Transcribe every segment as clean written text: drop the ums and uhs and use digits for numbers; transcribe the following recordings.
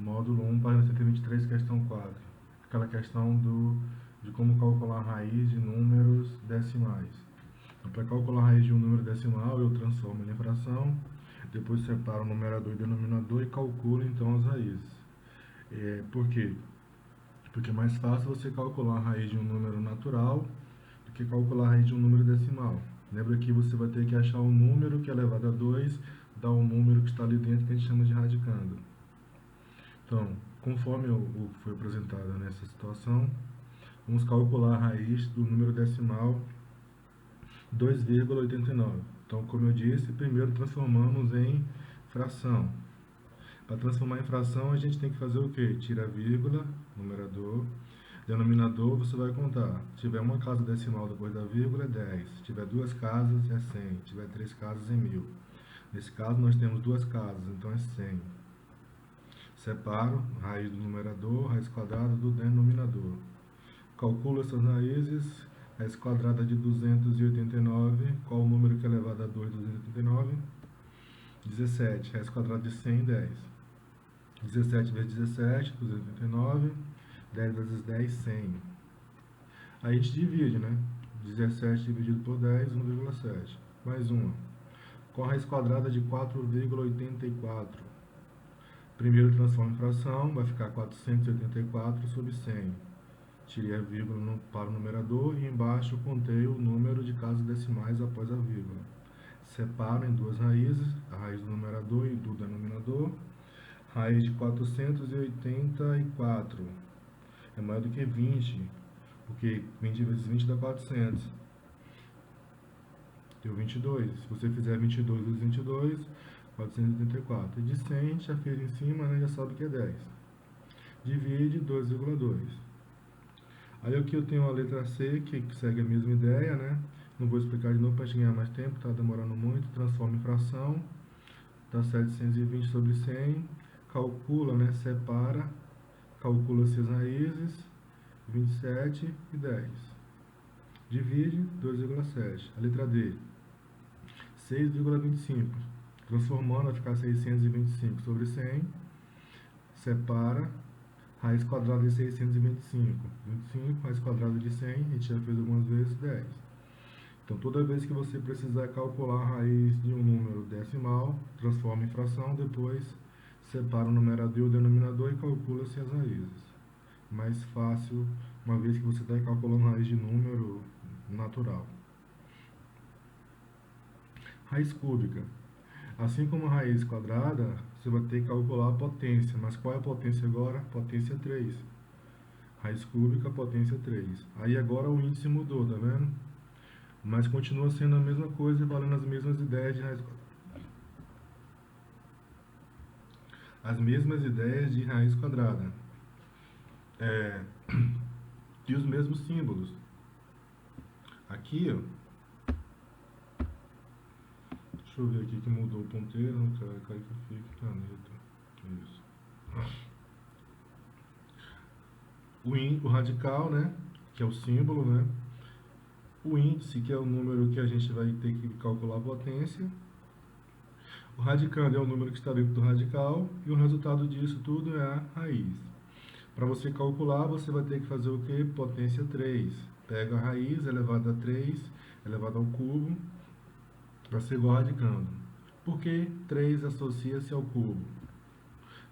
Módulo 1, página 123, questão 4. Aquela questão de como calcular a raiz de números decimais. Então, para calcular a raiz de um número decimal, eu transformo ele em fração, depois separo o numerador e denominador e calculo então as raízes. Por quê? Porque é mais fácil você calcular a raiz de um número natural do que calcular a raiz de um número decimal. Lembra que você vai ter que achar o número que é elevado a 2, dar o número que está ali dentro, que a gente chama de radicando. Então, conforme foi apresentada nessa situação, vamos calcular a raiz do número decimal 2,89. Então, como eu disse, primeiro transformamos em fração. Para transformar em fração, a gente tem que fazer o quê? Tira a vírgula, numerador. Denominador, você vai contar. Se tiver uma casa decimal depois da vírgula, é 10. Se tiver duas casas, é 100. Se tiver três casas, é 1000. Nesse caso, nós temos duas casas, então é 100. Separo raiz do numerador, raiz quadrada do denominador. Calculo essas raízes. Raiz quadrada de 289. Qual o número que é elevado a 2, 289? 17. Raiz quadrada de 100, 10. 17 vezes 17, 289. 10 vezes 10, 100. Aí a gente divide, né? 17 dividido por 10, 1,7. Mais uma. Qual a raiz quadrada de 4,84? Primeiro transforma em fração, vai ficar 484 sobre 100. Tirei a vírgula para o numerador e embaixo contei o número de casas decimais após a vírgula. Separo em duas raízes, a raiz do numerador e do denominador. Raiz de 484 é maior do que 20, porque 20 vezes 20 dá 400. Deu 22. Se você fizer 22 vezes 22, 484. E de 100, a gente já fez em cima, né? Já sabe que é 10. Divide 2,2. Aí aqui eu tenho a letra C, que segue a mesma ideia, né? Não vou explicar de novo para a gente ganhar mais tempo, tá demorando muito. Transforma em fração. Dá 720 sobre 100. Calcula, né? Separa. Calcula-se as raízes. 27 e 10. Divide 2,7. A letra D. 6,25. Transformando, vai ficar 625 sobre 100. Separa. Raiz quadrada de 625. 25, raiz quadrada de 100, a gente já fez algumas vezes, 10. Então, toda vez que você precisar calcular a raiz de um número decimal, transforma em fração, depois separa o numerador e o denominador e calcula-se as raízes. Mais fácil, uma vez que você está calculando a raiz de número natural. Raiz cúbica. Assim como a raiz quadrada, você vai ter que calcular a potência. Mas qual é a potência agora? Potência 3. Raiz cúbica, potência 3. Aí agora o índice mudou, tá vendo? Mas continua sendo a mesma coisa, valendo as mesmas ideias de raiz quadrada. As mesmas ideias de raiz quadrada. E os mesmos símbolos. Aqui, ó. Deixa eu ver aqui que mudou o ponteiro, quero que fique planeta. Isso. O radical, né? Que é o símbolo, né? O índice, que é o número que a gente vai ter que calcular a potência. O radicando é o número que está dentro do radical. E o resultado disso tudo é a raiz. Para você calcular, você vai ter que fazer o quê? Potência 3. Pega a raiz elevada a 3, elevada ao cubo, vai ser igual a radicando. Por que 3 associa-se ao cubo?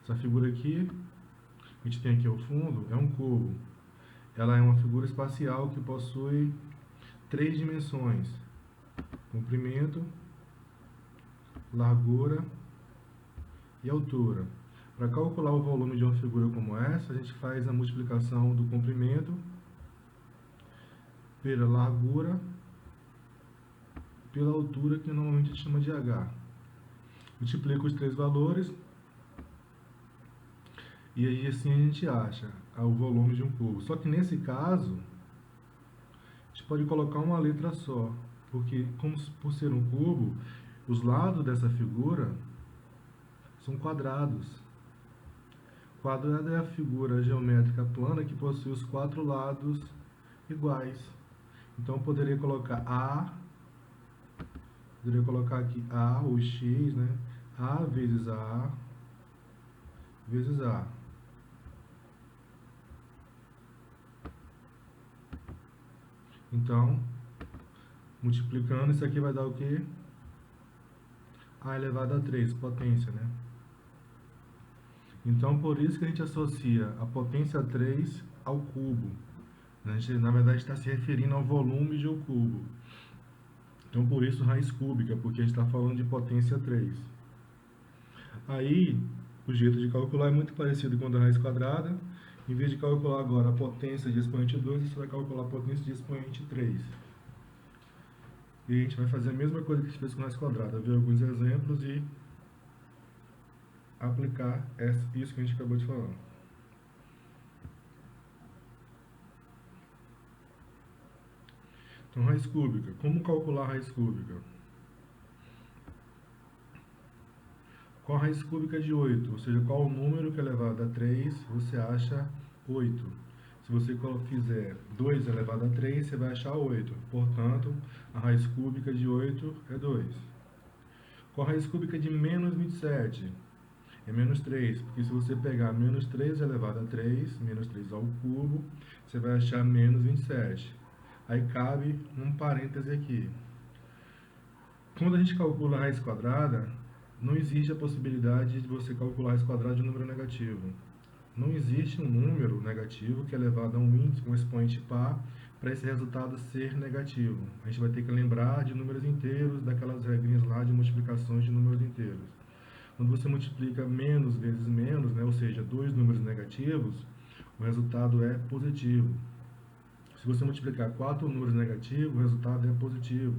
Essa figura aqui, a gente tem aqui ao fundo, é um cubo. Ela é uma figura espacial que possui 3 dimensões: comprimento, largura e altura. Para calcular o volume de uma figura como essa, a gente faz a multiplicação do comprimento pela largura pela altura, que normalmente a gente chama de H. Multiplica os três valores e aí assim a gente acha o volume de um cubo. Só que nesse caso, a gente pode colocar uma letra só, porque por ser um cubo, os lados dessa figura são quadrados. Quadrado é a figura geométrica plana que possui os 4 lados iguais. Então eu poderia colocar aqui A ou X, né? A vezes A vezes A. Então, multiplicando, isso aqui vai dar o quê? A elevado a 3, potência, né? Então, por isso que a gente associa a potência 3 ao cubo. A gente, na verdade, está se referindo ao volume de um cubo. Então, por isso, raiz cúbica, porque a gente está falando de potência 3. Aí, o jeito de calcular é muito parecido com o da raiz quadrada. Em vez de calcular agora a potência de expoente 2, você vai calcular a potência de expoente 3. E a gente vai fazer a mesma coisa que a gente fez com raiz quadrada, ver alguns exemplos e aplicar isso que a gente acabou de falar. Então, raiz cúbica. Como calcular a raiz cúbica? Qual a raiz cúbica de 8? Ou seja, qual o número que é elevado a 3 você acha 8? Se você fizer 2 elevado a 3, você vai achar 8. Portanto, a raiz cúbica de 8 é 2. Qual a raiz cúbica de menos 27? É menos 3, porque se você pegar menos 3 elevado a 3, menos 3 ao cubo, você vai achar menos 27. Aí cabe um parêntese aqui. Quando a gente calcula a raiz quadrada, não existe a possibilidade de você calcular a raiz quadrada de um número negativo. Não existe um número negativo que é elevado a um índice, um expoente par, para esse resultado ser negativo. A gente vai ter que lembrar de números inteiros, daquelas regrinhas lá de multiplicações de números inteiros. Quando você multiplica menos vezes menos, né, ou seja, dois números negativos, o resultado é positivo. Se você multiplicar 4 números negativos, o resultado é positivo.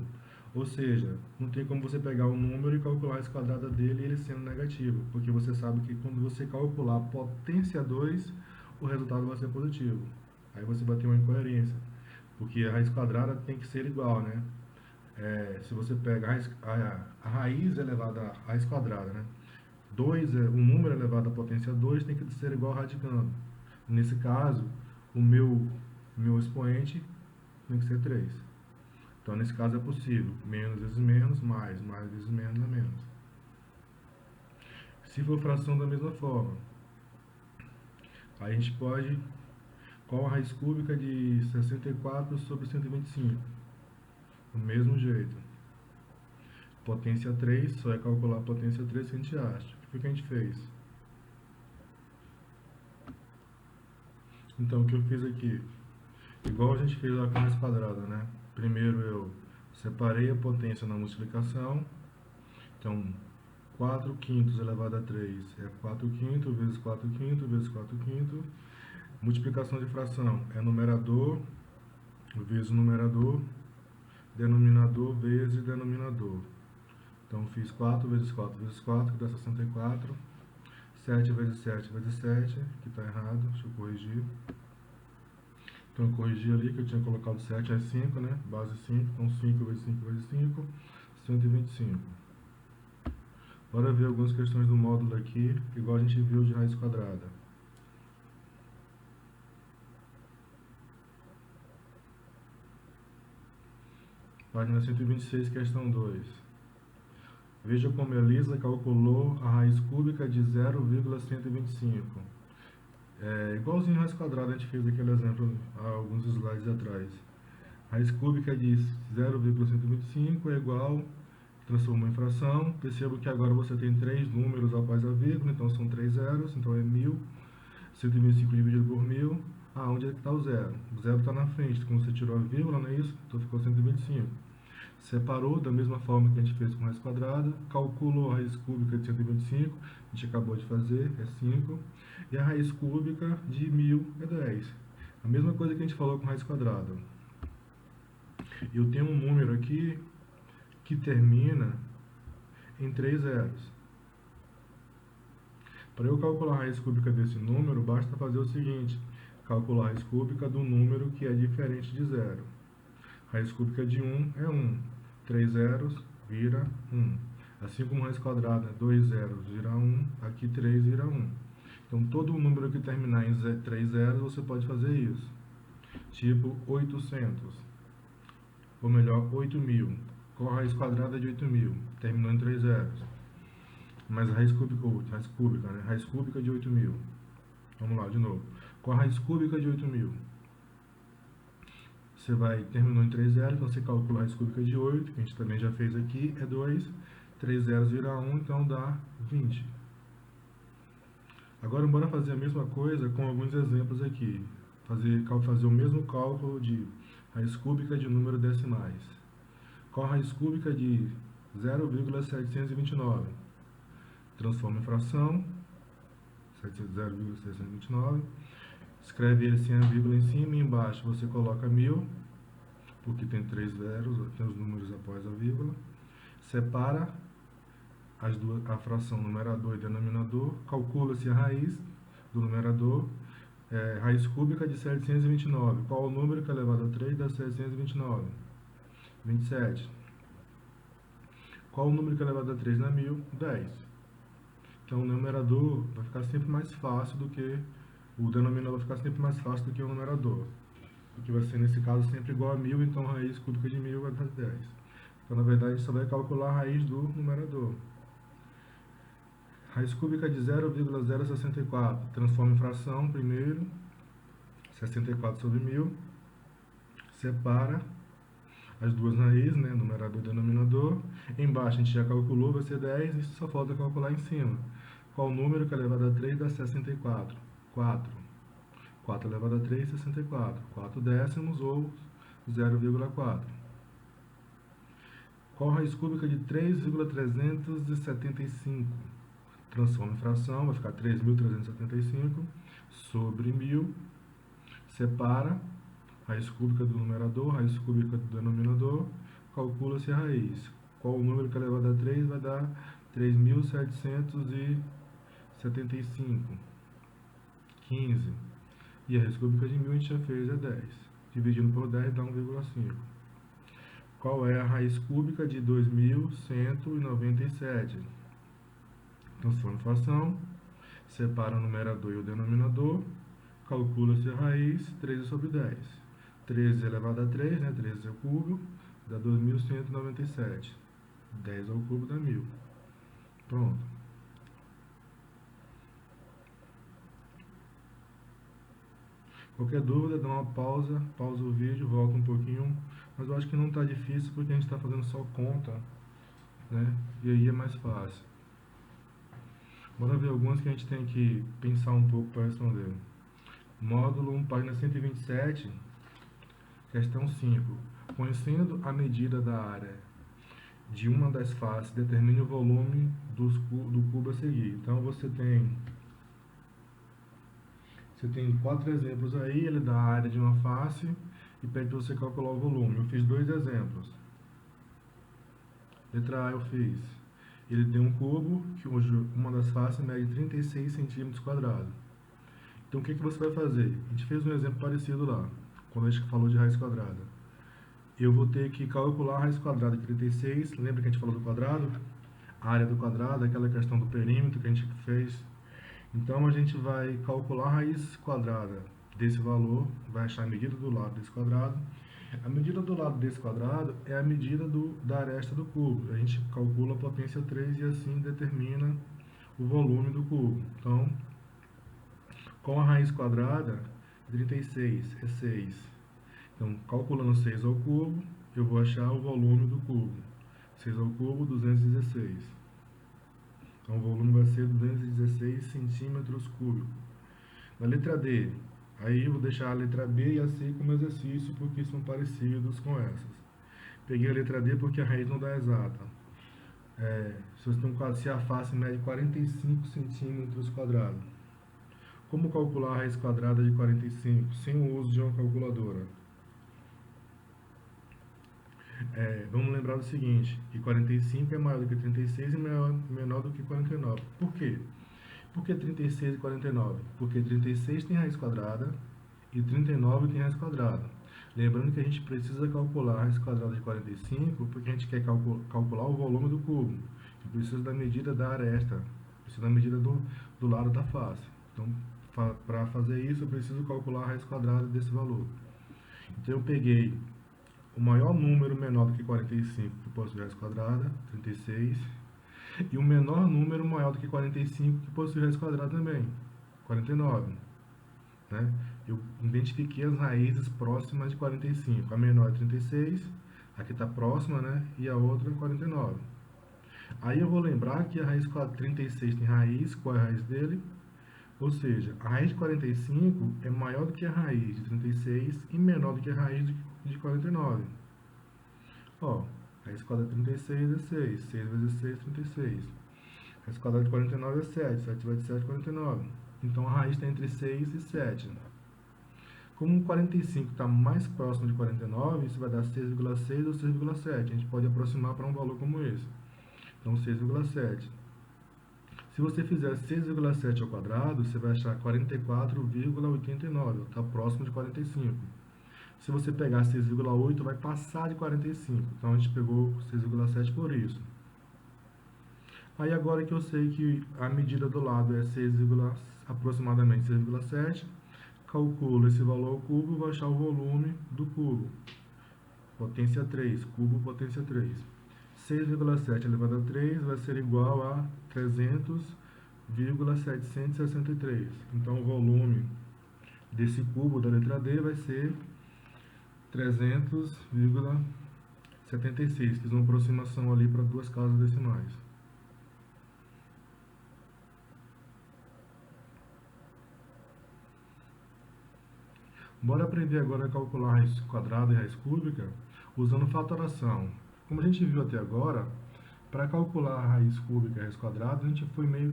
Ou seja, não tem como você pegar um número e calcular a raiz quadrada dele ele sendo negativo, porque você sabe que quando você calcular a potência 2, o resultado vai ser positivo. Aí você vai ter uma incoerência, porque a raiz quadrada tem que ser igual, né? Se você pega a raiz elevada à raiz quadrada, né? 2, um número elevado à potência 2 tem que ser igual ao radicando. Nesse caso, o meu expoente tem que ser 3. Então, nesse caso é possível. Menos vezes menos, mais vezes menos é menos. Se for fração da mesma forma, aí a gente pode... Qual a raiz cúbica de 64 sobre 125? Do mesmo jeito. Potência 3, só é calcular a potência 3 que a gente acha. O que a gente fez? Então, o que eu fiz aqui? Igual a gente fez lá com a raiz quadrada, né? Primeiro eu separei a potência na multiplicação. Então, 4 quintos elevado a 3 é 4 quintos vezes 4 quintos vezes 4 quintos. Multiplicação de fração é numerador vezes numerador, denominador vezes denominador. Então, fiz 4 vezes 4 vezes 4, que dá 64. 7 vezes 7 vezes 7, que está errado, deixa eu corrigir. Então, eu corrigi ali que eu tinha colocado 7 é 5, né? Base 5, então 5 vezes 5 vezes 5, 125. Bora ver algumas questões do módulo aqui, igual a gente viu de raiz quadrada. Página 126, questão 2. Veja como Elisa calculou a raiz cúbica de 0,125. Igualzinho a raiz quadrada, a gente fez aquele exemplo há alguns slides atrás. Raiz cúbica de 0,125 é igual, transformou em fração. Perceba que agora você tem 3 números após a vírgula, então são 3 zeros, então é 1000. 125 dividido por 1000. Onde é que está o zero? O zero está na frente, como você tirou a vírgula, não é isso? Então ficou 125. Separou da mesma forma que a gente fez com a raiz quadrada, calculou a raiz cúbica de 125, a gente acabou de fazer, é 5, e a raiz cúbica de 1000 é 10. A mesma coisa que a gente falou com a raiz quadrada. Eu tenho um número aqui que termina em 3 zeros. Para eu calcular a raiz cúbica desse número, basta fazer o seguinte: calcular a raiz cúbica do número que é diferente de zero. Raiz cúbica de 1 é 1. 3 zeros vira 1. Assim como raiz quadrada, 2 zeros vira 1, aqui 3 vira 1. Então, todo número que terminar em 3 zeros, você pode fazer isso. Tipo 800. Ou melhor, 8.000. Qual a raiz quadrada de 8.000? Terminou em 3 zeros. Mas a raiz cúbica, né? Raiz cúbica de 8.000. Vamos lá, de novo. Com a raiz cúbica de 8.000, você terminou em 3 zeros, então você calcula a raiz cúbica de 8, que a gente também já fez aqui, é 2. 3 zeros vira 1, então dá 20. Agora, bora fazer a mesma coisa com alguns exemplos aqui. Fazer o mesmo cálculo de raiz cúbica de número decimais. Qual a raiz cúbica de 0,729? Transforma em fração, 0,729. Escreve ele sem a vírgula em cima e embaixo você coloca 1.000, porque tem 3 zeros, tem os números após a vírgula. Separa a fração numerador e denominador, calcula-se a raiz do numerador, raiz cúbica de 729. Qual o número que é elevado a 3 dá 729? 27. Qual o número que é elevado a 3 na 1.000? 10. Então o numerador vai ficar sempre mais fácil do que o denominador, vai ficar sempre mais fácil do que o numerador, porque vai ser nesse caso sempre igual a 1.000, então a raiz cúbica de 1.000 vai dar 10. Então na verdade a gente só vai calcular a raiz do numerador. Raiz cúbica de 0,064, transforma em fração primeiro, 64 sobre 1.000, separa as duas raízes, né, numerador e denominador. Embaixo a gente já calculou, vai ser 10, e só falta calcular em cima. Qual número que é elevado a 3 dá 64? 4. 4 elevado a 3, 64. 4 décimos ou 0,4. Qual a raiz cúbica de 3,375? Transforma em fração, vai ficar 3.375 sobre 1.000. Separa raiz cúbica do numerador, raiz cúbica do denominador, calcula-se a raiz. Qual o número que é elevado a 3 vai dar 3.775. 15. E a raiz cúbica de 1.000 a gente já fez, é 10. Dividindo por 10 dá 1,5. Qual é a raiz cúbica de 2.197? Transforma em fração, separa o numerador e o denominador, calcula-se a raiz, 13 sobre 10. 13 elevado a 3, né? 13 ao cubo, dá 2.197. 10 ao cubo dá 1.000. Pronto. Qualquer dúvida, dá uma pausa o vídeo, volta um pouquinho, mas eu acho que não está difícil porque a gente está fazendo só conta, né? E aí é mais fácil. Bora ver algumas que a gente tem que pensar um pouco para responder. Módulo 1, página 127, questão 5. Conhecendo a medida da área de uma das faces, determine o volume do cubo a seguir. Então você tem 4 exemplos aí, ele dá a área de uma face e pede para você calcular o volume. Eu fiz 2 exemplos. Letra A eu fiz. Ele tem um cubo, que uma das faces mede 36 centímetros quadrados. Então o que você vai fazer? A gente fez um exemplo parecido lá, quando a gente falou de raiz quadrada. Eu vou ter que calcular a raiz quadrada de 36, lembra que a gente falou do quadrado? A área do quadrado, aquela questão do perímetro que a gente fez. Então a gente vai calcular a raiz quadrada desse valor, vai achar a medida do lado desse quadrado. A medida do lado desse quadrado é a medida da aresta do cubo. A gente calcula a potência 3 e assim determina o volume do cubo. Então, com a raiz quadrada, 36 é 6. Então, calculando 6 ao cubo, eu vou achar o volume do cubo. 6 ao cubo, 216. Então, o volume vai ser 216 centímetros cúbicos. Na letra D, aí eu vou deixar a letra B e a C como exercício, porque são parecidos com essas. Peguei a letra D porque a raiz não dá exata. Se a face mede 45 centímetros quadrados, como calcular a raiz quadrada de 45 sem o uso de uma calculadora? Vamos lembrar do seguinte, que 45 é maior do que 36 e menor do que 49. Por quê? Por que 36 e 49? Porque 36 tem raiz quadrada e 39 tem raiz quadrada. Lembrando que a gente precisa calcular a raiz quadrada de 45 porque a gente quer calcular o volume do cubo. Eu preciso da medida da aresta, preciso da medida do lado da face. Então, para fazer isso, eu preciso calcular a raiz quadrada desse valor. Então, eu peguei o maior número menor do que 45 que possui raiz quadrada, 36. E o menor número maior do que 45 que possui raiz quadrada também, 49. Né? Eu identifiquei as raízes próximas de 45. A menor é 36, aqui está próxima, né? E a outra é 49. Aí eu vou lembrar que a raiz 36 tem raiz, qual é a raiz dele? Ou seja, a raiz de 45 é maior do que a raiz de 36 e menor do que a raiz de 49. Ó, raiz quadrada de 36 é 6, 6 vezes 6 é 36. Raiz quadrada de 49 é 7, 7 vezes 7 é 49. Então a raiz está entre 6 e 7. Como o 45 está mais próximo de 49, isso vai dar 6,6 ou 6,7. A gente pode aproximar para um valor como esse. Então 6,7. Se você fizer 6,7 ao quadrado, você vai achar 44,89. Está próximo de 45. Se você pegar 6,8, vai passar de 45. Então a gente pegou 6,7 por isso. Aí agora que eu sei que a medida do lado é aproximadamente 6,7, calculo esse valor ao cubo e vou achar o volume do cubo. Potência 3, cubo potência 3. 6,7 elevado a 3 vai ser igual a 300,763. Então o volume desse cubo da letra D vai ser 300,76. Fiz uma aproximação ali para duas casas decimais. Bora aprender agora a calcular a raiz quadrada e raiz cúbica usando fatoração. Como a gente viu até agora, para calcular a raiz cúbica e a raiz quadrada, a gente foi meio